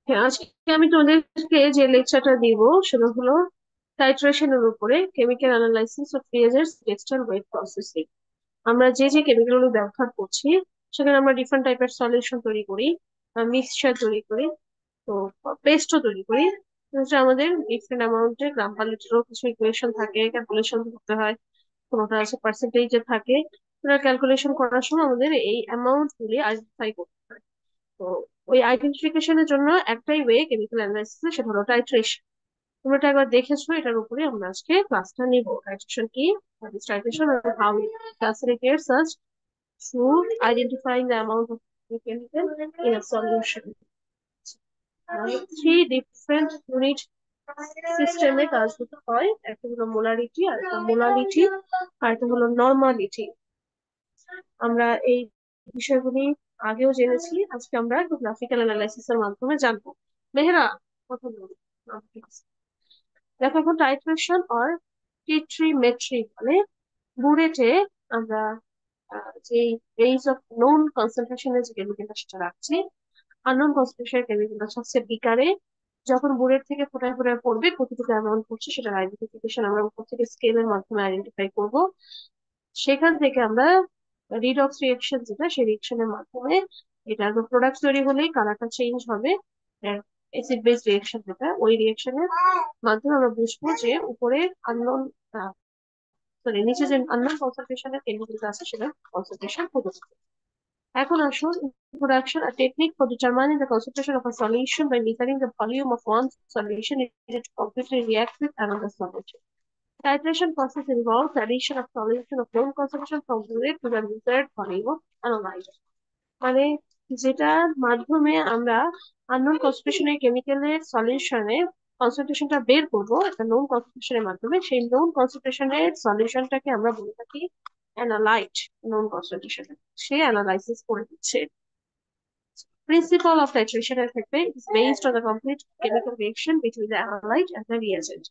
হ্যাঁ, আজকে আমি তোমাদেরকে যে লেকচারটা দিব সেটা হলো টাইট্রেশনের উপরে chemical analysis of reagents texture wet processing. আমরা যে যে কেমিক্যাল গুলো ব্যবহার করছি সেখানে আমরা ডিফারেন্ট টাইপের সলিউশন তৈরি করি, মিক্সচার তৈরি করি, তো পেস্টও তৈরি করি। তো হচ্ছে আমাদের ডিফারেন্ট অ্যামাউন্টের গ্রাম পার লিটারও কিছু ইকুয়েশন থাকে, ক্যালকুলেশন করতে হয়। কোনোটা আছে পার্সেন্টেজে থাকে। ক্যালকুলেশন করার সময় আমাদের এই অ্যামাউন্ট গুলি আইডেন্টিফাই করতে হয়। তো ওই আইডেন্টিফিকেশনের জন্য একটাই ওয়ে কেমিক্যাল অ্যানালাইসিস, সেটা হলো টাইট্রেশন। তোমরা এটা একবার দেখেছো, এটার উপরে আমরা আজকে ক্লাসটা নিব। টাইট্রেশন কি, what is titration and how it facilitates us to identifying the amount of chemical in a solution. Three different unit সিস্টেমে কাজ করতে হয়। একটা হলো মোলারিটি, আর একটা মোলালিটি, আর একটা হলো নর্মালিটি। আমরা এই বিষয়গুলি আগেও জেনেছি, আজকে আমরা একটু গ্রাফিক্যাল অ্যানালাইসিস এর মাধ্যমে জানবো। মেহরা, কথা বলো। দেখো, এখন টাইট্রেশন অর টিট্রিমেট্রি মানে বুলেটে আমরা যে রেঞ্জ অফ নোন কনসেন্ট্রেশনের যে কেমিক্যালটা সেটা রাখছি। আননোন কনসেন্ট্রেশনের কেমিক্যালটা হচ্ছে বিকারে। যখন বুলেট থেকে ফোটায় ফোটায় পড়বে কতটুকু অ্যামাউন্ট পড়ছে সেটার আইডেন্টিফিকেশন আমরা উপর থেকে স্কেলের মাধ্যমে আইডেন্টিফাই করব। সেখান থেকে আমরা রিডক্স রিয়েকশন, যেটা সেই রিয়েকশনের মাধ্যমে এটার প্রোডাক্ট তৈরি হলেই কালারটা চেঞ্জ হবে। অ্যাসিড বেস রিয়েকশন, যেটা ওই রিয়েকশনের মাধ্যমে আমরা বুঝবো যে উপরে আননোন, সরি, নিচে যে আননোন কনসেন্ট্রেশনের কেমিক্যাল আছে সেটা কনসেন্ট্রেশন কত। এখন আসুন, introduction, a technique for determining the concentration of a solution by measuring the volume of one solution needed to completely react with another solution. Titration process involves the addition of solution of known concentration from fluid to the desired volume of analyzer. মানে যেটার মাধ্যমে আমরা unknown কনসেন্ট্রেশনের কেমিক্যালের সলিউশনে কনসেন্ট্রেশনটা বের করবো একটা known কনসেন্ট্রেশনের মাধ্যমে, সেই known কনসেন্ট্রেশনের সলিউশনটাকে আমরা বলে থাকি অ্যানালাইট। নোন কনসেন্ট্রেশন সে অ্যানালাইসিস করে দিচ্ছে। Principle of titration effect is based on the complete chemical reaction between the analyte and the reagent.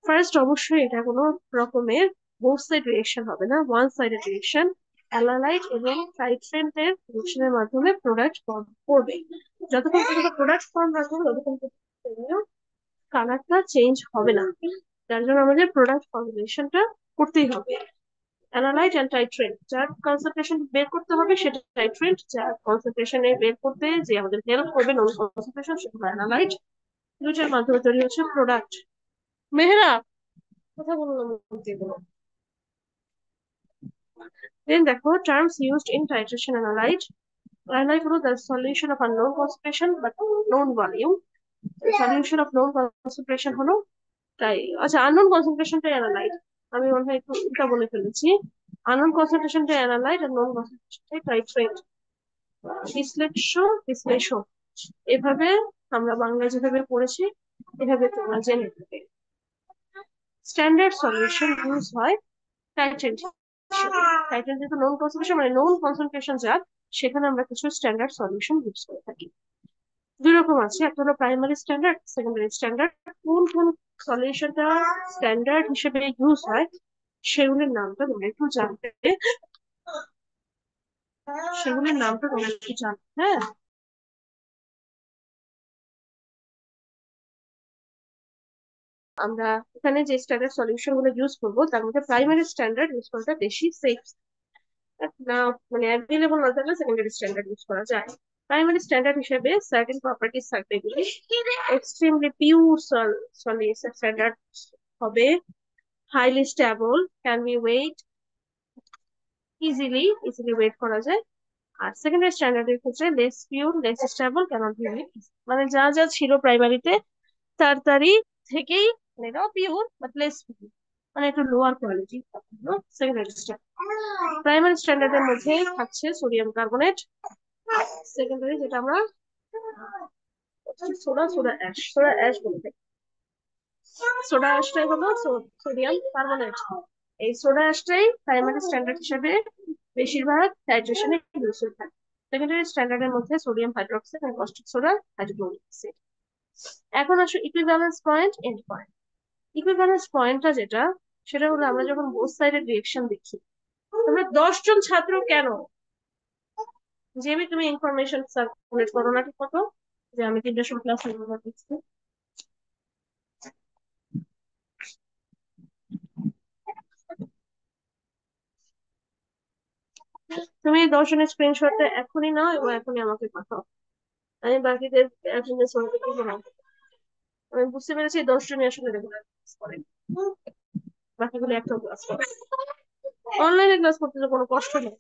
First, অবশ্যই এটা কোনো রকমের বোথ সাইড রিয়েকশন হবে না, ওয়ান সাইডেড রিয়েকশন। অ্যানালাইট এবং টাইট্রেন্টের রিয়েকশনের মাধ্যমে প্রোডাক্ট ফর্ম করবে। যতক্ষণ পর্যন্ত প্রোডাক্ট ফর্ম রাখবে ততক্ষণ পর্যন্ত কালারটা চেঞ্জ হবে না। যার জন্য আমাদের প্রোডাক্ট ফর্মুলেশনটা করতেই হবে। অ্যানালাইট এন্ড টাইট্রেন্ট, যার কনসেন্ট্রেশন বের করতে হবে সেটা টাইট্রেন্ট, যার কনসেন্ট্রেশনে বের করতে যে আমাদের হেল্প করবে নোন কনসেন্ট্রেশন সেটা অ্যানালাইট। দুইটার মাধ্যমে তৈরি হচ্ছে প্রোডাক্ট। মেহরা, কথা বলো না মুখ দিয়ে বলো। Then দেখো, terms used in titration analyte. Analyte হলো the solution of unknown concentration but known volume. Solution of known concentration হলো তাই, আচ্ছা, আননোন কনসেন্ট্রেশনটাই অ্যানালাইট। আমি মনে হয় একটু উল্টা বলে ফেলেছি। Unknown কনসেন্ট্রেশনটাই অ্যানালাইট are known কনসেন্ট্রেশনটাই টাইট্রেট। বিশ্লেষ্য, বিশ্লেষক, এভাবে আমরা বাংলা যেভাবে পড়েছি এভাবে তোমরা জেনে নেবে। স্ট্যান্ডার্ড সলিউশন ইউজ হয় টাইট্রেন্ট হিসেবে। টাইট্রেন্ট যেহেতু নোন কনসেন্ট্রেশন মানে নোন কনসেন্ট্রেশন যা, সেখানে আমরা কিছু স্ট্যান্ডার্ড সলিউশন ইউজ করে থাকি। দুই রকম আছে, একটা হলো প্রাইমারি স্ট্যান্ডার্ড, সেকেন্ডারি স্ট্যান্ডার্ড। কোন কোন সলিউশনটা স্ট্যান্ডার্ড হিসেবে ইউজ হয় সেগুলির নামটা তোমরা একটু জানবে। সেগুলির নামটা তোমরা একটু জানবে, হ্যাঁ। আমরা এখানে যে স্ট্যান্ডার্ড সলিউশন গুলো ইউজ করবো তার মধ্যে প্রাইমারি স্ট্যান্ডার্ড ইউজ করাটা বেশি সেফ না, মানে অ্যাভেলেবল না থাকলে সেকেন্ডারি স্ট্যান্ডার্ড ইউজ করা যায়। প্রাইমারি স্ট্যান্ডার্ড হিসেবে সার্টেন প্রপার্টিজ থাকবে এগুলি। এক্সট্রিমলি পিওর স্ট্যান্ডার্ড হবে, highly stable, can be weight, easily weight করা যায়। আর সেকেন্ডারি স্ট্যান্ডার্ডের ক্ষেত্রে less pure, less stable, cannot be weight. মানে যা যা ছিল প্রাইমারিতে তার থেকেই, মানে এটাও পিওর বাট লেস পিওর, মানে একটু lower quality. Secondary standard. Primary স্ট্যান্ডার্ডের মধ্যে থাকছে সোডিয়াম কার্বনেট। সেকেন্ডারি যেটা আমরা সোডা অ্যাশ বলে থাকি। সোডা অ্যাশটাই হলো সোডিয়াম কার্বনেট। এই সোডা অ্যাশটাই প্রাইমারি স্ট্যান্ডার্ড হিসেবে বেশিরভাগ টাইট্রেশনে ইউজ হয়ে থাকে। সেকেন্ডারি স্ট্যান্ডার্ডের মধ্যে সোডিয়াম হাইড্রোক্সাইড এবং কস্টিক সোডা, হাইড্রোক্লোরিক অ্যাসিড। এখন আসো equivalence point, end point. Equivalence পয়েন্টটা যেটা, সেটা হলো আমরা যখন বোথ সাইডের রিয়েকশন দেখি। তোমরা 10 জন ছাত্র কেন, যে তুমি ইনফরমেশন সার্কুলেট করো না ঠিক মতো, যে আমি 3টার সময় ক্লাস করছি। তুমি 10 জনের স্ক্রিনশটটা এখনই নাও এবং এখনই আমাকে পাঠাও। আমি বাকিদের অ্যাটেন্ডেন্স দিব না। আমি বুঝতে পেরেছি 10 জনই আসলে রেগুলার ক্লাস করে, বাকিগুলো একটা ক্লাস করে। অনলাইনে ক্লাস করতে তো কোনো কষ্ট নেই।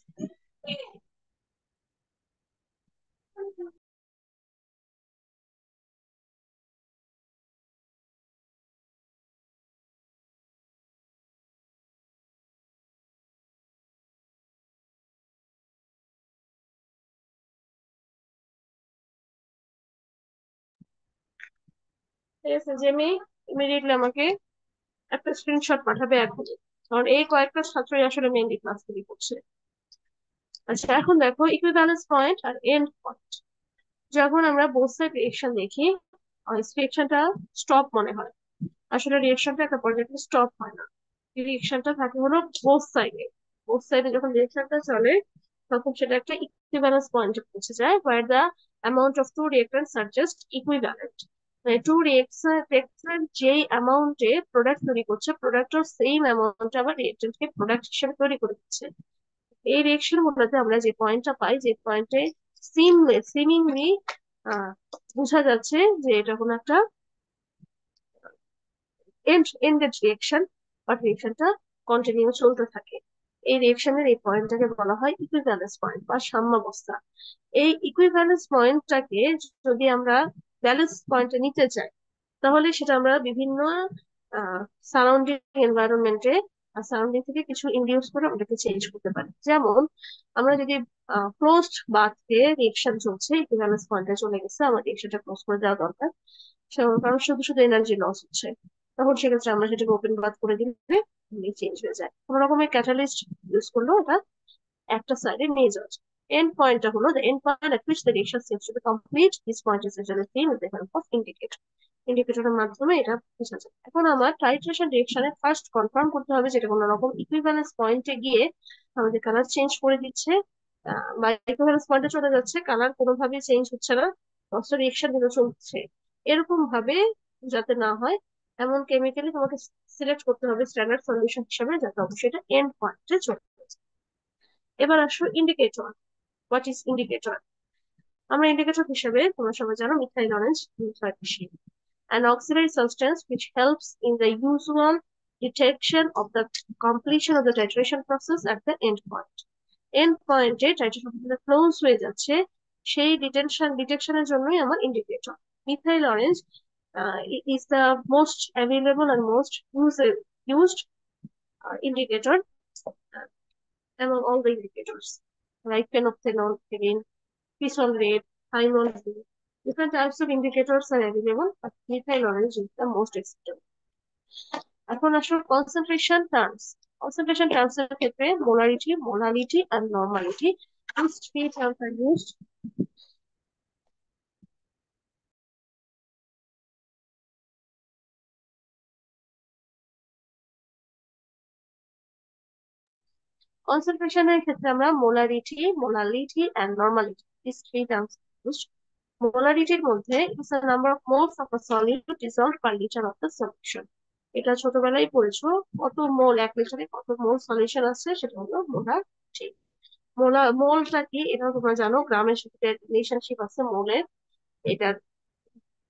ঠিক আছে জেমি, ইমিডিয়েটলি আমাকে একটা স্ক্রিনশট পাঠাবে এখনই, কারণ এই কয়েকটা ছাত্রই আসলে মেইনলি ক্লাসগুলি করছে। আচ্ছা এখন দেখো ইকুইভ্যালেন্স পয়েন্ট আর এন্ড পয়েন্ট। যখন আমরা বোথ সাইড রিয়েকশন দেখি, রিয়েকশনটা স্টপ মনে হয়, আসলে রিয়েকশনটা একটা পর্যায়ে স্টপ হয় না। রিয়েকশনটা থাকে হলো বোথ সাইডে। বোথ সাইডে যখন রিয়েকশনটা চলে তখন সেটা একটা ইকুইভ্যালেন্স পয়েন্টে পৌঁছে যায়, where the amount of two reactants are just equivalent। মানে টু রিয়েক্টর যে অ্যামাউন্টে প্রোডাক্ট তৈরি করছে, প্রোডাক্টের সেম অ্যামাউন্ট আবার রিয়েক্টেন্টকে প্রোডাক্ট হিসেবে তৈরি করে দিচ্ছে। এই রিয়েকশন গুলোতে আমরা যে পয়েন্টটা পাই, যে পয়েন্টে সিমিংলি বোঝা যাচ্ছে যে এটা কোনো একটা এন্ডেড রিয়েকশন, বাট রিয়েকশনটা কন্টিনিউ চলতে থাকে। এই রিয়েকশনের এই পয়েন্টটাকে বলা হয় ইকুইভ্যালেন্স পয়েন্ট বা সাম্যাবস্থা। এই ইকুইভ্যালেন্স পয়েন্টটাকে যদি আমরা ব্যালেন্স পয়েন্টে নিতে চাই, তাহলে সেটা আমরা বিভিন্ন সারাউন্ডিং এনভায়রনমেন্টে, সারাউন্ডিং থেকে কিছু ইনডিউস করে ওটাকে চেঞ্জ করতে পারি। যেমন আমরা যদি ক্লোজড বাথে রিয়েকশন চলছে, ইকুইভ্যালেন্স পয়েন্টে চলে গেছে, আমার রিয়েকশনটা ক্লোজ করে দেওয়া দরকার, কারণ শুধু শুধু এনার্জি লস হচ্ছে, তখন সেক্ষেত্রে আমরা সেটাকে ওপেন বাথ করে দিলে চেঞ্জ হয়ে যায়। কোন রকমের ক্যাটালিস্ট ইউজ করলেও এটা একটা সাইডে নিয়ে যাওয়া যায়। এন্ড পয়েন্টটা হলো the end point at which the reaction seems to be complete. This point is usually seen with the help of indicator. ইন্ডিকেটরের মাধ্যমে এটা বোঝা যায়। এখন আমার টাইট্রেশন রিয়েকশনে ফার্স্ট কনফার্ম করতে হবে যেটা কোনো রকম ইকুইভ্যালেন্স পয়েন্টে গিয়ে আমাদের কালার চেঞ্জ করে দিচ্ছে, বা ইকুইভ্যালেন্স পয়েন্টে চলে যাচ্ছে, কালার কোনোভাবেই চেঞ্জ হচ্ছে না, অস্ত্র রিয়েকশন গুলো চলছে। এরকম ভাবে যাতে না হয় এমন কেমিক্যালি তোমাকে সিলেক্ট করতে হবে স্ট্যান্ডার্ড সলিউশন হিসেবে, যাতে অবশ্যই এটা এন্ড পয়েন্টে চলে যায়। এবার আসো ইন্ডিকেটর। What is indicator? আমরা ইন্ডিকেটর হিসেবে তোমরা সবাই জানো মিথাইল অরেঞ্জ ইউজ হয় বেশি, an auxiliary substance which helps in the usual detection of the completion of the titration process at the end point. End point A titration process close হয়ে যাচ্ছে, সেই ডিটেকশনের জন্যই আমার indicator. Methyl orange is the most available and most used indicator among all the indicators, like phenolphthalein, pisol rate, thymol rate. Different types of indicators are available, but methyl orange is the most acceptable. এখন আসলে concentration terms. Concentration terms এর ক্ষেত্রে molarity, molality আর normality, these three terms are used. কনসেন্ট্রেশনের ক্ষেত্রে আমরা molarity, molality and normality, these three terms are used. মোলারিটির মধ্যে is the number of moles of a solute dissolved per liter of the solution. এটা ছোটবেলায় পড়েছো, কত মোল, 1 লিটারে কত মোল সলিউশন আছে সেটা হলো মোলারিটি। মোলটা কি এটা তোমরা জানো, গ্রামের সাথে রিলেশনশিপ আছে মোলের, এটা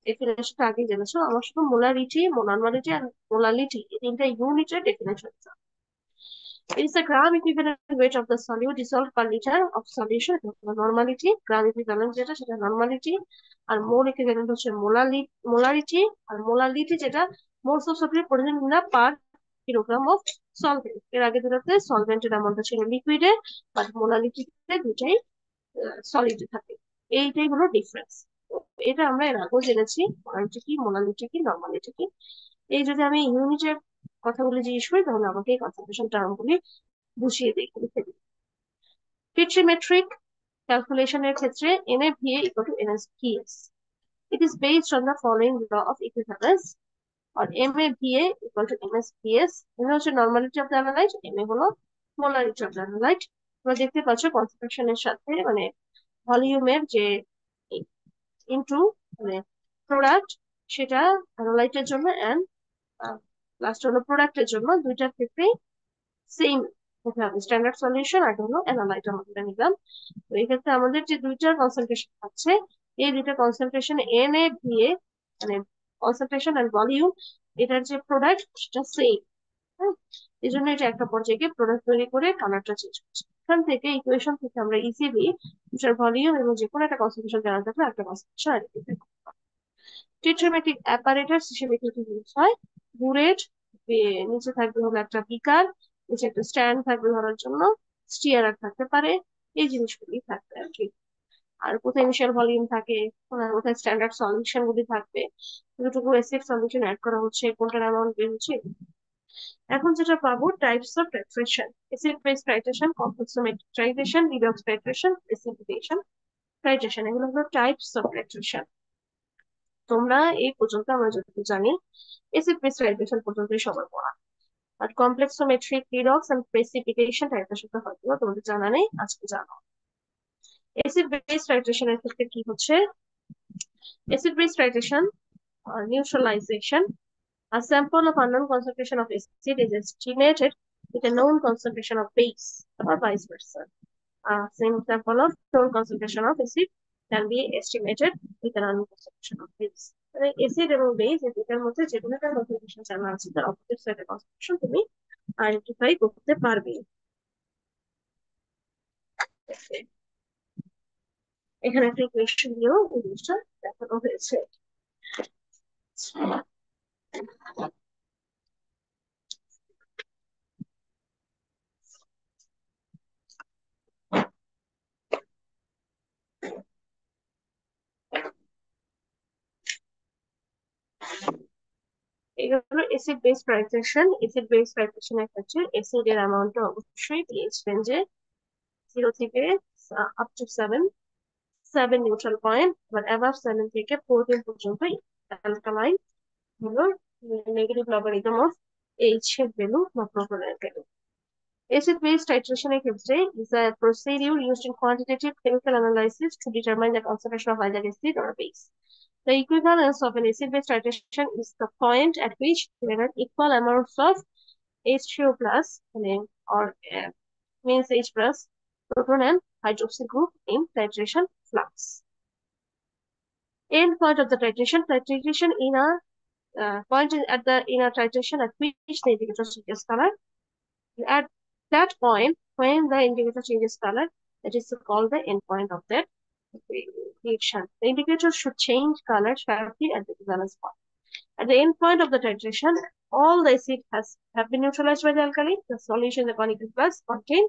ডেফিনেশনটা আগে জেনেছো। আমার শুধু মোলারিটি, নরমালিটি আর মোলালিটি এই তিনটা ইউনিটের definition. It is the gram equivalent weight of the solute dissolved per liter of solution. Normality, gram equivalent যেটা সেটা normality, আর mole equivalent হচ্ছে molarity, আর molality যেটা moles of solute present in a per kilogram of solvent। এর আগে দুটাতে সলভেন্টের অ্যামাউন্টটা ছিল লিকুইডে, but মোলালিটিতে দুটাই সলিডে থাকে। এইটাই হলো ডিফারেন্স। এটা আমরা এর আগেও জেনেছি, মোলারিটি কি, মোলালিটি কি, নরমালিটি কি। এই যদি আমি ইউনিটের কথাগুলো জিজ্ঞেস করি তাহলে আমাকে এই কনসেন্ট্রেশন টার্মগুলি বুঝিয়ে লিখে দিই। Petrimetric ক্যালকুলেশনের ক্ষেত্রে NaVA equal to NSPS. It is based on the following law of equivalence, or MaVA equal to MSPS. এটা হচ্ছে নরমালিটি অফ দ্য অ্যানালাইট, Ma হলো মোলারিটি অফ দ্য অ্যানালাইট। তোমরা দেখতে পাচ্ছ কনসেন্ট্রেশনের সাথে মানে ভলিউমের যে ইনটু মানে প্রোডাক্ট, সেটা অ্যানালাইটের জন্য অ্যান্ড লাস্ট হলো প্রোডাক্টের জন্য, দুইটার ক্ষেত্রেই সেম হতে হবে। স্ট্যান্ডার্ড সলিউশন আর হলো অ্যানালাইট আমরা নিলাম। তো এই ক্ষেত্রে আমাদের যে দুইটার কনসেন্ট্রেশন আছে, এই দুইটা কনসেন্ট্রেশন এন এ দিয়ে, মানে কনসেন্ট্রেশন এন্ড ভলিউম, এটার যে প্রোডাক্ট সেটা সেম। হ্যাঁ, এই জন্য এটা একটা পর্যায়ে প্রোডাক্ট তৈরি করে কালারটা চেঞ্জ করছে। এখান থেকে ইকুয়েশন থেকে আমরা ইজিলি দুটার ভলিউম এবং যে কোনো একটা কনসেন্ট্রেশন জানা থাকলে একটা কনসেন্ট্রেশন আইডেন্টিফাই করতে পারবো। টিট্রিমেটিক অ্যাপারেটাস হিসেবে কি ইউজ হয়? বুলেট, নিচে থাকবে হলো একটা বিকার, নিচে একটা স্ট্যান্ড থাকবে ধরার জন্য, স্টিয়ারার থাকতে পারে, এই জিনিসগুলি থাকবে আর কি। আর কোথায় ইনিশিয়াল ভলিউম থাকে, কোথায় স্ট্যান্ডার্ড সলিউশন গুলি থাকবে, কতটুকু অ্যাসিড সলিউশন অ্যাড করা হচ্ছে, কোনটার অ্যামাউন্ট বের হচ্ছে। এখন যেটা পাবো types of titration: acid base titration, complexometric titration, redox titration, precipitation titration, এগুলো হলো টাইপস অফ টাইট্রেশন। তোমরা এই পর্যন্ত আমরা যতটুকু জানি অ্যাসিড বেস টাইট্রেশন পর্যন্তই সবার পড়া। আর কমপ্লেক্সোমেট্রিক, রিডক্স এন্ড প্রেসিপিটেশন টাইট্রেশনটা হয়তো তোমাদের জানা নেই, আজকে জানো। অ্যাসিড বেস টাইট্রেশনের ক্ষেত্রে কি হচ্ছে? Acid base titration or neutralization: a sample of unknown concentration of acid is estimated with a known concentration of base, or vice versa. A same sample of known concentration of acid can be estimated with an unknown concentration of base. Acid এবং base এই দুটার মধ্যে যে কোনো একটা concentration জানা আছে, তার অপোজিট সাইডের কনসেন্ট্রেশন তুমি আইডেন্টিফাই করতে পারবে। এখানে একটা ইকুয়েশন দিয়েও এই জিনিসটা দেখানো হয়েছে। এটা হলো acid base titration. Acid base টাইট্রেশনের ক্ষেত্রে অ্যাসিডের অ্যামাউন্টটা অবশ্যই পিএইচ রেঞ্জে 0 থেকে আপ টু 7 নিউট্রাল পয়েন্ট, আবার অ্যাবাভ 7 থেকে 14 পর্যন্ত অ্যালকালাইন হলো নেগেটিভ লগারিদম অফ এইচ এর ভ্যালু বা প্রোটনের ভ্যালু। অ্যাসিড বেস টাইট্রেশনের ক্ষেত্রে is a procedure used in quantitative chemical analysis to determine the concentration of either acid or base. The equivalence of an acid-base titration is the point at which there are equal amounts of H2O plus, or means H plus proton and hydroxyl group in titration flux. End point of the titration: titration in a point at the inner titration at which the indicator changes color. At that point, when the indicator changes color, that is called the end point of that reaction. The indicator should change color sharply at the equivalence point. At the end point of the titration, all the acid have been neutralized by the alkali. The solution, the conical plus, contain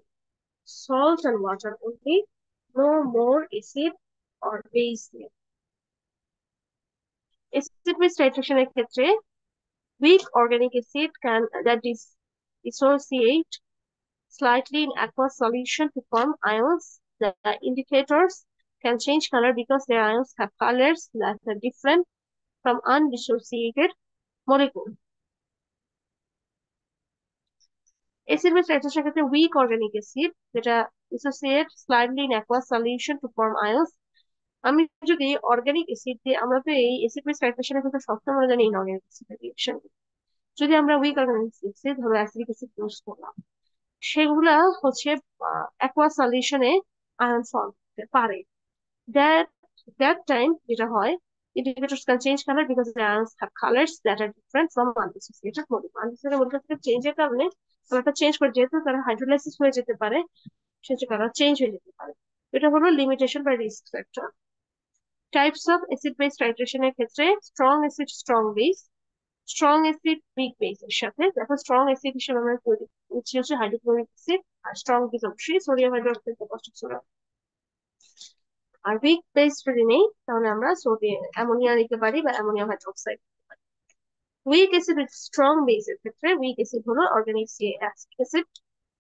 salt and water only, no more acid or base there. Acid-base titration এর ক্ষেত্রে weak organic acid can dissociate slightly in aqueous solution to form ions. The indicators can change color because their ions have colors that are different from undissociated molecule. Acid base titration ক্ষেত্রে weak organic acid যেটা dissociate slightly in aqueous solution to form ions. আমি যদি organic acid দিয়ে, আমরা তো এই acid base টাইট্রেশনের ক্ষেত্রে সবসময় জানি ইনঅর্গানিক অ্যাসিড রিঅ্যাকশন, যদি আমরা উইক অর্গানিক অ্যাসিড ধরো অ্যাসিডিক অ্যাসিড ইউজ করলাম, সেগুলা হচ্ছে অ্যাকোয়াস সলিউশনে আয়ন ফর্ম করতে পারে। দ্যাট দ্যাট টাইম যেটা হয়, indicators can change color because the ions have colors that are different from undissociated molecule. Undissociated molecule চেঞ্জের কারণে কালারটা চেঞ্জ করে, যেহেতু তারা হাইড্রোলাইসিস হয়ে যেতে পারে, সেটা কালার চেঞ্জ হয়ে যেতে পারে। এটা হলো লিমিটেশন বা risk factor. Types of acid base টাইট্রেশনের ক্ষেত্রে strong acid, strong base, strong acid weak base এর সাথে। দেখো স্ট্রং অ্যাসিড হিসেবে আমরা হচ্ছে হাইড্রোক্লোরিক অ্যাসিড, আর স্ট্রং বেস অবশ্যই সোডিয়াম হাইড্রোক্সাইড বা কস্টিক সোডা। আর উইক বেস যদি নেই তাহলে আমরা সোডিয়াম অ্যামোনিয়া নিতে পারি বা ammonium hydroxide. Weak acid with strong base এর ক্ষেত্রে উইক অ্যাসিড হলো অর্গানিক অ্যাসিড,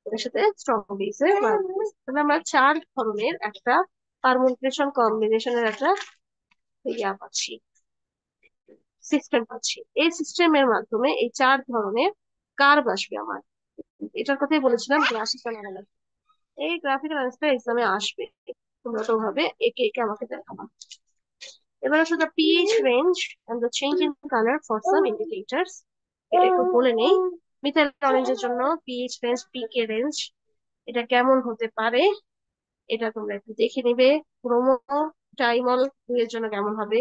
এর সাথে স্ট্রং বেস এর। তাহলে আমরা 4 ধরনের একটা পারমুটেশন কম্বিনেশনের একটা পাচ্ছি, সিস্টেম পাচ্ছি। এই সিস্টেমের মাধ্যমে এই 4 ধরনের কার্ভ আসবে আমার। এটার কথাই বলেছিলাম গ্রাফিক্যাল অ্যানালাইসিস। এই গ্রাফিক্যাল অ্যানালাইসিসটা এক্সামে আসবে, তোমরা তো ভাবে একে একে আমাকে দেখাবা। এবার আসলে the pH range and the change in color for some indicators. এটা একটু বলে নেই। মিথাইল অরেঞ্জের জন্য পিএইচ রেঞ্জ, পিকে রেঞ্জ এটা কেমন হতে পারে এটা তোমরা একটু দেখে নিবে। ব্রোমো টাইমল এর জন্য কেমন হবে,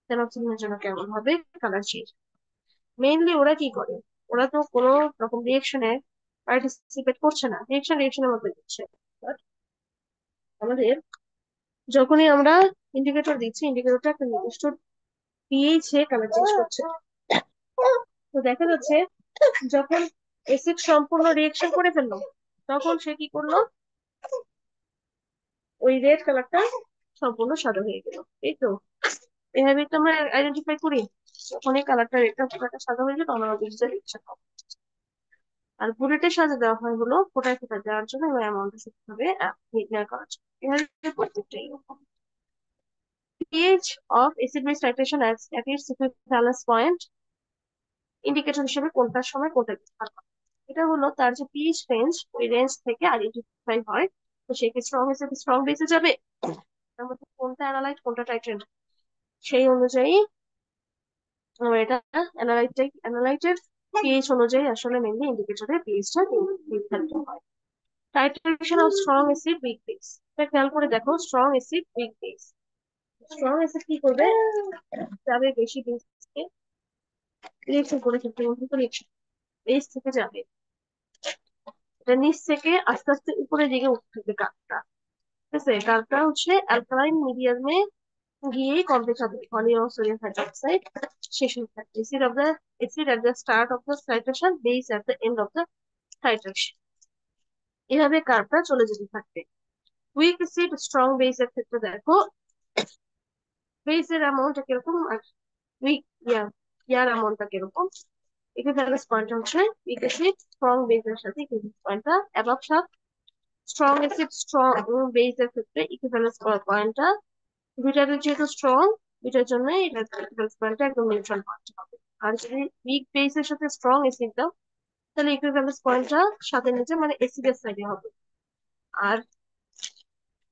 ফেনক্সিলিনের জন্য কেমন হবে কালার চেঞ্জ। মেইনলি ওরা কি করে, ওরা তো কোনো রকম রিয়েকশনে পার্টিসিপেট করছে না, রিয়েকশনের মধ্যে দিচ্ছে। But আমাদের যখনই আমরা ইন্ডিকেটর দিচ্ছি, ইন্ডিকেটরটা একটা নির্দিষ্ট পিএইচ এ কালার চেঞ্জ করছে। তো দেখা যাচ্ছে যখন অ্যাসিড সম্পূর্ণ রিয়েকশন করে ফেললো, তখন সে কি করলো, ওই রেড কালারটা সম্পূর্ণ সাদা হয়ে গেল। এই তো এভাবে তো আমরা আইডেন্টিফাই করি, যখন এই কালারটা রেডটা পুরোটা সাদা হয়ে যায় তখন আমরা বুঝতে রিয়েকশন হবে। আর বুলেটে সাজা দেওয়া হয় হলো ফোটায় ফোটায় দেওয়ার জন্য এবং অ্যামাউন্টটা সঠিকভাবে নির্ণয় করার জন্য। এভাবে প্রত্যেকটাই এরকম। pH of acid base titration at its equivalence point indicator হিসেবে কোনটার সময় কোনটা ব্যবহার করে। এটা হলো তার যে পিএইচ রেঞ্জ, ওই রেঞ্জ থেকে আইডেন্টিফাই হয়। তো সেক্ষেত্রে স্ট্রং হিসেবে স্ট্রং বেসে যাবে, তার মধ্যে কোনটা অ্যানালাইট কোনটা টাইট্রেট, সেই অনুযায়ী আমরা এটা অ্যানালাইটের পিএইচ অনুযায়ী আসলে মেনলি ইন্ডিকেটরের পিএইচটা নির্ধারিত হয়। Titration of strong acid weak base, এটা খেয়াল করে দেখো, strong acid weak base. Strong acid কি করবে, যাবে বেশি বেসকে রিয়েকশন করে ফেলতে, রিয়েকশন বেস থেকে যাবে, এটা নিচ থেকে আস্তে আস্তে উপরের দিকে উঠতে থাকবে কার্ভটা। ঠিক আছে, কার্ভটা হচ্ছে অ্যালকালাইন মিডিয়ামে গিয়ে কমপ্লিট হবে, ভলিউম সোডিয়াম হাইড্রোক্সাইড শেষ হতে থাকে। acid at the start of the titration, base at the end of the titration, এভাবে কার্ভটা চলে যেতে থাকবে। উইক অ্যাসিড স্ট্রং বেসের ক্ষেত্রে দেখো বেসের অ্যামাউন্টটা কিরকম আর উইক ইয়ার অ্যামাউন্টটা কিরকম। ইকুইভ্যালেন্স পয়েন্ট হচ্ছে উইক অ্যাসিড স্ট্রং বেসের সাথে ইকুইভ্যালেন্স পয়েন্টটা above sub, strong acid strong বেসের ক্ষেত্রে ইকুইভ্যালেন্স পয়েন্টটা দুইটাতে যেহেতু স্ট্রং, দুইটার জন্য এটা ইকুইভ্যালেন্স পয়েন্টটা একদম নিউট্রাল পয়েন্ট হবে। আর যদি উইক বেসের সাথে স্ট্রং অ্যাসিড দাও তাহলে ইকুইভ্যালেন্স পয়েন্টটা সাথে নিচে মানে অ্যাসিডের সাইডে হবে। আর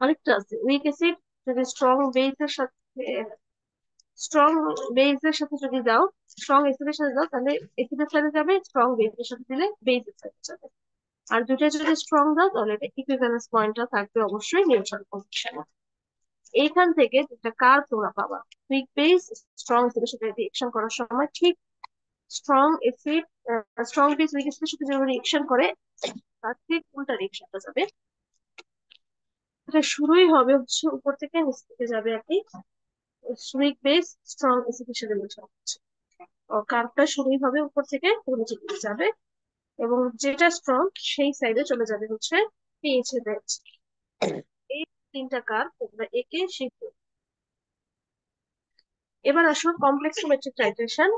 আরেকটা আছে, উইক অ্যাসিড যদি স্ট্রং বেসের সাথে যদি দাও, স্ট্রং অ্যাসিডের সাথে দাও তাহলে অ্যাসিডের সাথে যাবে, স্ট্রং বেসের সাথে দিলে বেসের সাথে যাবে। আর দুটো যদি স্ট্রং দাও তাহলে এটা ইকুইভ্যালেন্স পয়েন্টটা থাকবে অবশ্যই নিউট্রাল পজিশনে। এইখান থেকে একটা কার্ভ তোমরা পাবা, উইক বেস স্ট্রং অ্যাসিডের সাথে রিয়েকশন করার সময় ঠিক strong acid strong base weak অ্যাসিডের সাথে যখন রিয়েকশন করে তার ঠিক উল্টা রিয়েকশনটা যাবে। এটা শুরুই হবে হচ্ছে উপর থেকে নিচ থেকে যাবে আর কি, উইক বেস স্ট্রং অ্যাসিডের সাথে রিয়েকশন হচ্ছে, কার্ভটা শুরুই হবে উপর থেকে নিচে দিকে যাবে এবং যেটা স্ট্রং সেই সাইডে চলে যাবে হচ্ছে পিএইচ এর রেঞ্জ। এই তিনটা কার্ভ তোমরা একে শিখবে। এবার আসো কমপ্লেক্স সিমেট্রিক টাইট্রেশন।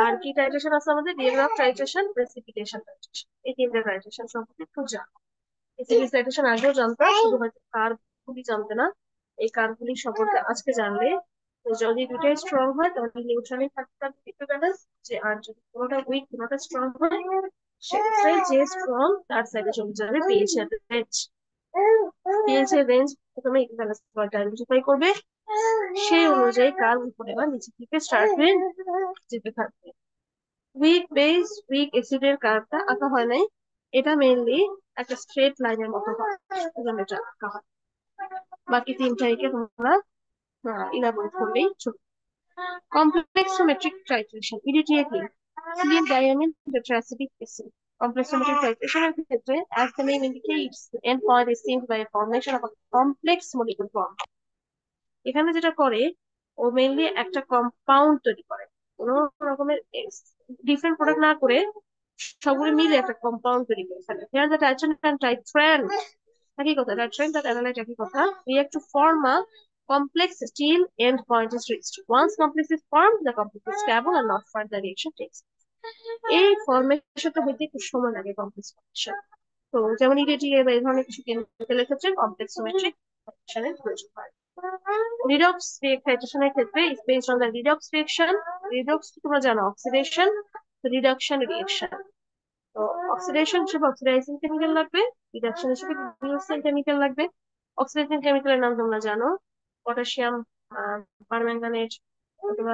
আর কি টাইট্রেশন আছে আমাদের, রিয়েল টাইট্রেশন, প্রেসিপিটেশন টাইট্রেশন, এই তিনটা টাইট্রেশন সম্পর্কে একটু জানো। এসিডিক টাইট্রেশন আগেও জানতাম, শুধু হয়তো কার্ভ গুলি জানতে না। এই কার্ভ গুলি সম্পর্কে আজকে জানলে, তো যদি দুটাই স্ট্রং হয় তাহলে নিউট্রালি থাকতে ইকুইভ্যালেন্স, যে আর যদি কোনোটা উইক কোনোটা স্ট্রং হয় সেক্ষেত্রে যে স্ট্রং তার সাইডে চলে যাবে পিএইচ এর রেঞ্জ। পিএইচ এর রেঞ্জ প্রথমে ইকুইভ্যালেন্স পয়েন্ট আইডেন্টিফাই করবে, সেই অনুযায়ী কার্ভ উপরে বা নিচের দিকে স্টার্ট হয়ে যেতে থাকবে। উইক বেস উইক অ্যাসিডের কার্ভটা আঁকা হয় নাই, এটা মেইনলি একটা স্ট্রেট লাইনের মতো হয়, এজন্য এটা আঁকা হয়। বাকি তিনটাকে তোমরা ইলাবোরেট করলেই চলবে। কমপ্লেক্সোমেট্রিক টাইট্রেশন, ইডিটিএ কি, সিলিন ডায়ামিন টেট্রাসিডিক অ্যাসিড। কমপ্লেক্সোমেট্রিক টাইট্রেশনের ক্ষেত্রে as the name indicates the end point is seen by a formation of a complex molecule form. এখানে যেটা করে ও মেইনলি একটা কম্পাউন্ড তৈরি করে, কোনো রকমের ডিফারেন্ট প্রোডাক্ট না করে সবগুলো মিলে একটা কম্পাউন্ড তৈরি করে ফেলে। হিয়ার দ্য টাইট্রেন এন্ড টাইট্রেন একই কথা, টাইট্রেন আর অ্যানালাইট একই কথা, react to form a complex till end point is reached. Once complex is formed, the complex is stable and not further reaction takes place. এই ফরমেশনটা হইতে একটু সময় লাগে কমপ্লেক্স ফরমেশন। তো যেমন ইডিটিএ বা এই ধরনের কিছু কেমিক্যালের ক্ষেত্রে কমপ্লেক্স সিমেট্রিক ফরমেশনের প্রয়োজন হয়। রিডক্স রিঅ্যাক্টেশনের ক্ষেত্রে is based on the redox reaction. Redox তোমরা জানো অক্সিডেশন, রিডাকশন রিঅ্যাকশন। তো অক্সিডেশন হিসেবে অক্সিডাইজিং কেমিক্যাল লাগবে, রিডাকশন হিসেবে রিডিউসিং কেমিক্যাল লাগবে। অক্সিডাইজিং কেমিক্যালের নাম তোমরা জানো, পটাশিয়াম পারম্যাঙ্গানেট, অথবা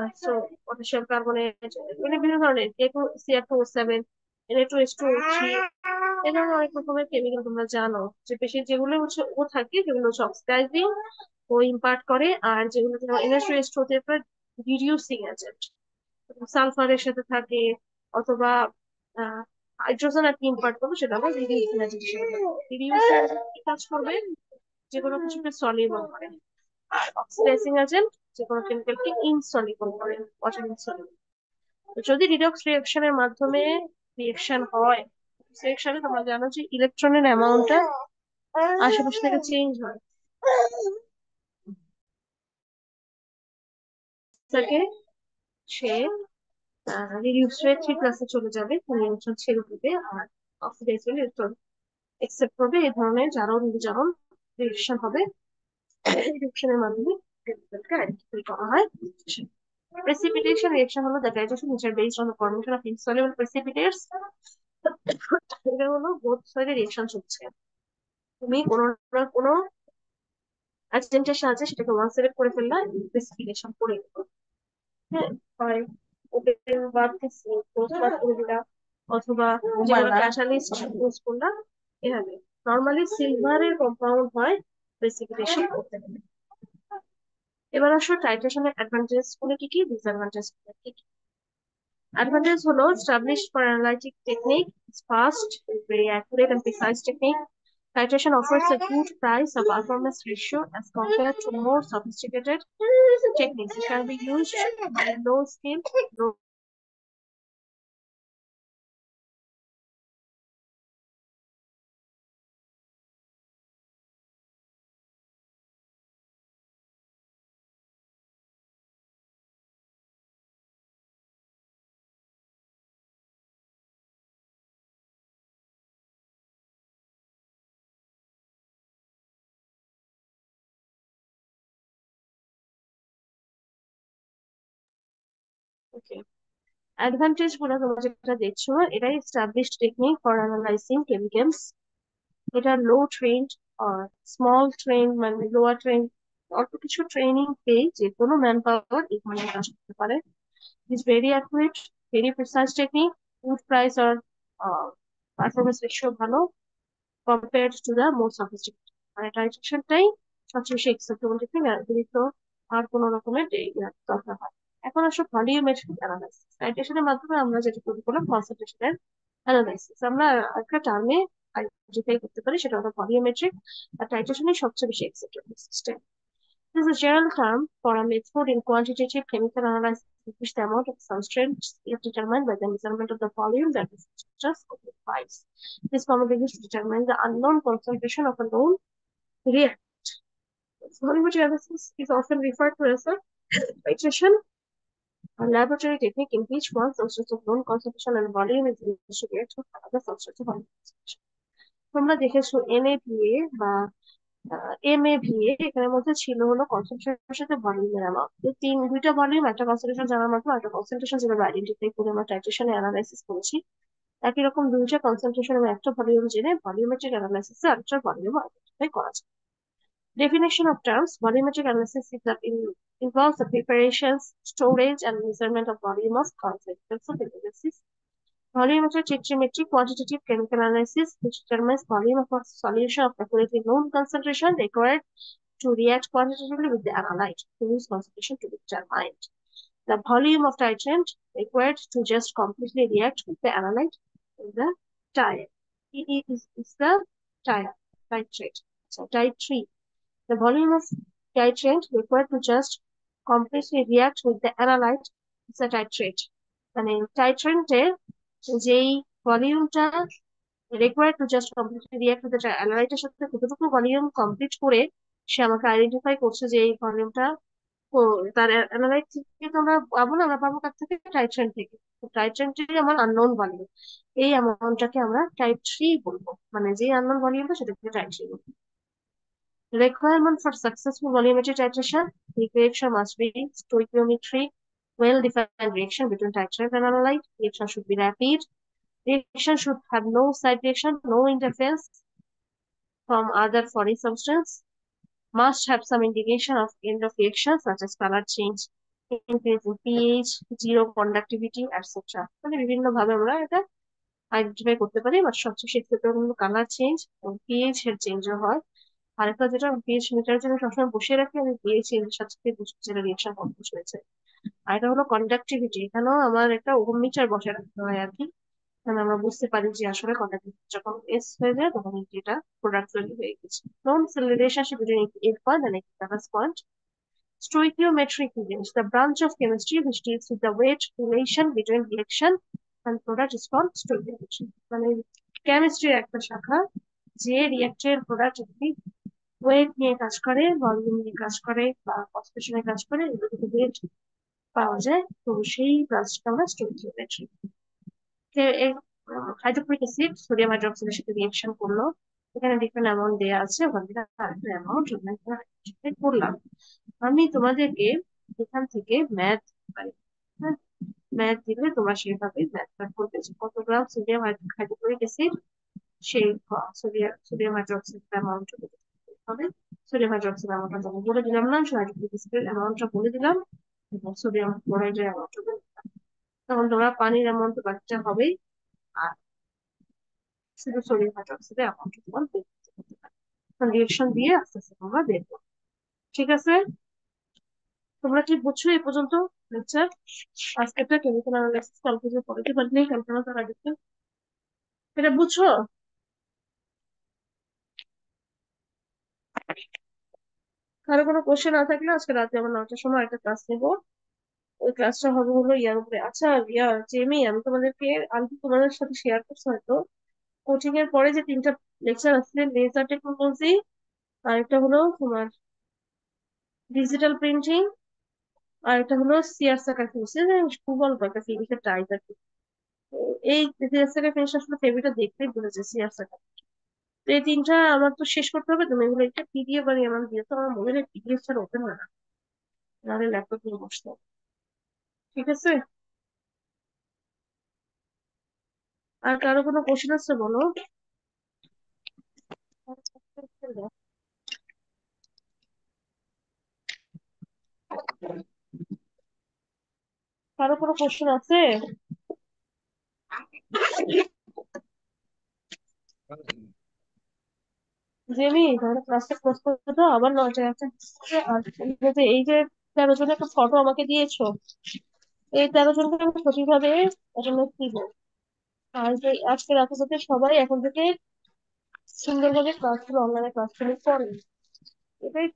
পটাশিয়াম কার্বনেট, মানে বিভিন্ন ধরনের CR2O7, Na2H2O3, এই ধরনের অনেক রকমের কেমিক্যাল তোমরা জানো। যে বেশি যেগুলো হচ্ছে ও থাকে সেগুলো হচ্ছে অক্সিডাইজিং ও ইম্পার্ট করে, আর যেগুলো Na2H2 হতে রিডিউসিং এজেন্ট, সালফারের সাথে থাকে, অথবা হাইড্রোজেন আর কি ইম্পার্ট করবে, সেটা আবার রিডিউসিং এজেন্ট হিসেবে রিডিউসিং এজেন্ট কি কাজ করবে, যে কোনো কিছুকে সলিউবল করে। আর অক্সিডাইজিং এজেন্ট যে কোনো কেমিক্যালকে ইনসলিউবল করে, ওয়াটার ইনসলিউবল। যদি রিডক্স রিঅ্যাকশনের মাধ্যমে রিঅ্যাকশন হয়, রিঅ্যাকশনে তোমরা জানো যে ইলেকট্রনের অ্যামাউন্টটা আশেপাশে থেকে চেঞ্জ হয়, তাকে সে রিডিউস হয়ে 3+ চলে যাবে, ইলেকট্রন ছেড়ে দিবে, আর অক্সিডাইজ ইলেকট্রন একসেপ্ট করবে। এই ধরনের জারণ বিজারণ রিঅ্যাকশন হবে, রিঅ্যাকশনের মাধ্যমে কেমিক্যালকে আইডেন্টিফাই করা হয়। প্রেসিপিটেশন রিঅ্যাকশন হলো the digestion which are based on the formation of insoluble precipitates। এটা হলো বোথ সাইডে রিঅ্যাকশন চলছে, তুমি কোনো না কোনো এজেন্টের সাহায্যে সেটাকে ওয়ান সাইডেড করে ফেললা, প্রেসিপিটেশন করে দিল। হ্যাঁ, হয় ওপেন বাথকে ক্লোজ বাথ করে দিলা, অথবা যেগুলো ক্যাটালিস্ট ইউজ করলা, এভাবে। নর্মালি সিলভারের কম্পাউন্ড হয় প্রেসিপিটেশন করতে গেলে। এবার আসো টাইট্রেশনের অ্যাডভান্টেজ গুলো কি কি, ডিসঅ্যাডভান্টেজ গুলো কি কি। অ্যাডভান্টেজ হলো established for analytic technique, it's fast, it's very accurate and precise technique. Titration offers a good price of performance ratio as compared to more sophisticated techniques. It can be used by low skill, low. Okay. Advantage গুলো তোমরা যেটা দেখছো, এটাই established technique for analyzing chemicals. এটা লো trend আর small train, মানে lower train, অল্প কিছু training পেয়ে যে কোনো ম্যান পাওয়ার এই ধরনের কাজ করতে পারে। It's very accurate, very precise technique, good price or performance ratio ভালো compared to the more sophisticated। মানে টাইট্রেশনটাই সবচেয়ে বেশি acceptable টেকনিক, আর অতিরিক্ত আর কোনো রকমের দরকার হয়। এখন আসো ভলিউমেট্রিক অ্যানালাইসিস। টাইট্রেশনের মাধ্যমে আমরা যেটা তৈরি করলাম কনসেন্ট্রেশনের অ্যানালাইসিস, আমরা একটা টার্মে আইডেন্টিফাই করতে পারি, সেটা হলো ভলিউমেট্রিক। আর টাইট্রেশনের সবচেয়ে বেশি acceptable system. This is a general term for a method in quantitative chemical analysis in which the amount of substance is determined by the measurement of the volume that is just occupies. This formula is used to determine the unknown concentration of a known reactant. Volumetric analysis is often referred to as a titration, a laboratory technique in which one substance of known concentration and volume is used to react with another substance of unknown concentration. তোমরা দেখেছো NADA বা MAVA, এখানের মধ্যে ছিল হলো কনসেন্ট্রেশনের সাথে ভলিউমের amount. দুইটা ভলিউম একটা কনসেন্ট্রেশন জানার মাধ্যমে একটা কনসেন্ট্রেশন যেভাবে আইডেন্টিফাই করে আমরা টাইট্রেশনে অ্যানালাইসিস করেছি, একই রকম দুইটা কনসেন্ট্রেশন এবং একটা ভলিউম জেনে ভলিউমেট্রিক অ্যানালাইসিসে আরেকটা ভলিউম আইডেন্টিফাই করা যায়। Definition of terms: volumetric analysis involves the preparation, storage, and measurement of volume of concentrated substances. Volumetric trigonometric quantitative chemical analysis, which determines volume of a solution of accurately known concentration required to react quantitatively with the analyte, whose concentration to be determined. The volume of titrant required to just completely react with the analyte in the tire. Is the titrate. So titrate. The volume of titrant required to just completely react with the analyte is a titrate. মানে টাইট্রেন্টের যেই ভলিউমটা required to just completely react with the অ্যানালাইটের সাথে কতটুকু volume complete করে সে আমাকে identify করছে যে এই ভলিউমটা তার অ্যানালাইট থেকে তো আমরা পাবো না, আমরা পাবো কার থেকে, টাইট্রেন্ট থেকে। তো টাইট্রেন্টেরই আমার আননোন ভলিউম, এই অ্যামাউন্টটাকে আমরা টাইপ 3 বলবো, মানে যে আননোন ভলিউমটা সেটাকে টাইপ 3 বলবো। Requirement for successful volumetric titration: the reaction must be stoichiometry, well-defined reaction between titrant and analyte. Reaction should be rapid. Reaction should have no side reaction, no interference from other foreign substance. Must have some indication of end of reaction such as color change, increasing pH, zero conductivity etcetera. মানে বিভিন্ন ভাবে আমরা এটা identify করতে পারি, বা সবচেয়ে সেক্ষেত্রে কিন্তু কালার চেঞ্জ এবং পিএইচ এর চেঞ্জও হয়। আরেকটা যেটা পিএইচ মিটার জন্য সবসময় বসিয়ে রাখি আমি, পিএইচ এর সাথে বুঝতে যেটা রিয়েকশন কমপ্লিট হয়েছে। আর এটা হলো কন্ডাক্টিভিটি, এখানেও আমার একটা ওহম মিটার বসে রাখতে হয় আর কি। মানে আমরা বুঝতে পারি যে আসলে কন্ডাক্টিভিটি যখন এস হয়ে যায় তখন এটা প্রোডাক্ট তৈরি হয়ে গেছে। নন রিলেশনশিপ বিটুইন এর point and x point. Stoichiometric events, the branch of chemistry which deals with the weight relation between reaction and product is called stoichiometry. মানে কেমিস্ট্রির একটা শাখা যে রিয়েক্টের প্রোডাক্ট একটি ওয়েট নিয়ে কাজ করে, ভলিউম নিয়ে কাজ করে, বা কনসেন্ট্রেশনে কাজ করে, এগুলো থেকে ওয়েট পাওয়া যায়। তো সেই ব্রাঞ্চটা আমরা স্টোইচিওমেট্রি। হাইড্রোক্লোরিক অ্যাসিড সোডিয়াম হাইড্রোক্সাইডের সাথে রিয়েকশন করলো, এখানে ডিফারেন্ট অ্যামাউন্ট দেওয়া আছে, ওখান থেকে আরেকটা অ্যামাউন্ট করলাম। আমি তোমাদেরকে এখান থেকে ম্যাথ পাই, হ্যাঁ, ম্যাথ দিলে তোমরা সেভাবে ম্যাথটা করবে যে কত গ্রাম সোডিয়াম হাইড্রোক্লোরিক অ্যাসিড, সেই সোডিয়াম হাইড্রোক্সাইড অ্যামাউন্ট হবে। সোডিয়াম হাইড্রোক্সাইড অ্যামাউন্টটা বলে দিলাম না, হাইড্রোক্লোরিক অ্যাসিডের অ্যামাউন্টটা বলে দিলাম, এবং সোডিয়াম ক্লোরাইডের অ্যামাউন্টটা বলে দিলাম। তখন তোমরা পানির অ্যামাউন্ট বাচ্চা হবেই, আর শুধু সোডিয়াম হাইড্রোক্সাইডের অ্যামাউন্ট তোমার বের করতে পারবে। রিয়েকশন দিয়ে আস্তে আস্তে তোমরা বের করবে। ঠিক আছে, তোমরা কি বুঝছো এই পর্যন্ত লেকচার? আজকেরটা কেমিক্যাল অ্যানালাইসিস কালকে যে পড়াতে পারিনি, কালকে না তার আগেরটা, এটা বুঝছো? কারো কোনো কোশ্চেন না থাকলে আজকে রাতে আমরা 9টার সময় একটা ক্লাস নেবো। ওই ক্লাসটা হবে হলো ইয়ার উপরে। আচ্ছা জেমি, আমি তোমাদেরকে আলবি তোমাদের সাথে শেয়ার করছি হয়তো, কোচিং এর পরে যে 3টা লেকচার আসছে, লেজার টেকনোলজি, আর একটা হলো তোমার ডিজিটাল প্রিন্টিং, আর একটা হলো সিআর সাকার ফিনিশ, খুব অল্প একটা ফিনিশের টাইপ আর কি। তো এই সিআর সাকার ফিনিশ আসলে ফেব্রিকটা দেখতেই বলেছে সিআর সাকার। তো এই 3টা আমার তো শেষ করতে হবে, তুমি এগুলো একটা পিডিএফ বানিয়ে আমার দিয়ে, তো আমার মনে হয় পিডিএফ ছাড়া ওপেন হয় না, নাহলে ল্যাপটপ নিয়ে বসতে হবে। ঠিক আছে, আর কারো কোনো কোশ্চেন আছে বলো। কারো কোনো কোশ্চেন আছে? জেমি, তাহলে ক্লাসটা ক্লোজ করে দাও, আবার 9টায় আছে। আর এই যে 13 জনের একটা ফটো আমাকে দিয়েছো, এই 13 জনকে আমি সঠিকভাবে অ্যাটেন্ডেন্স দিব। আর যে আজকে রাতে যাতে সবাই এখন থেকে সুন্দরভাবে ক্লাসগুলো, অনলাইনে ক্লাসগুলো করে, এটাই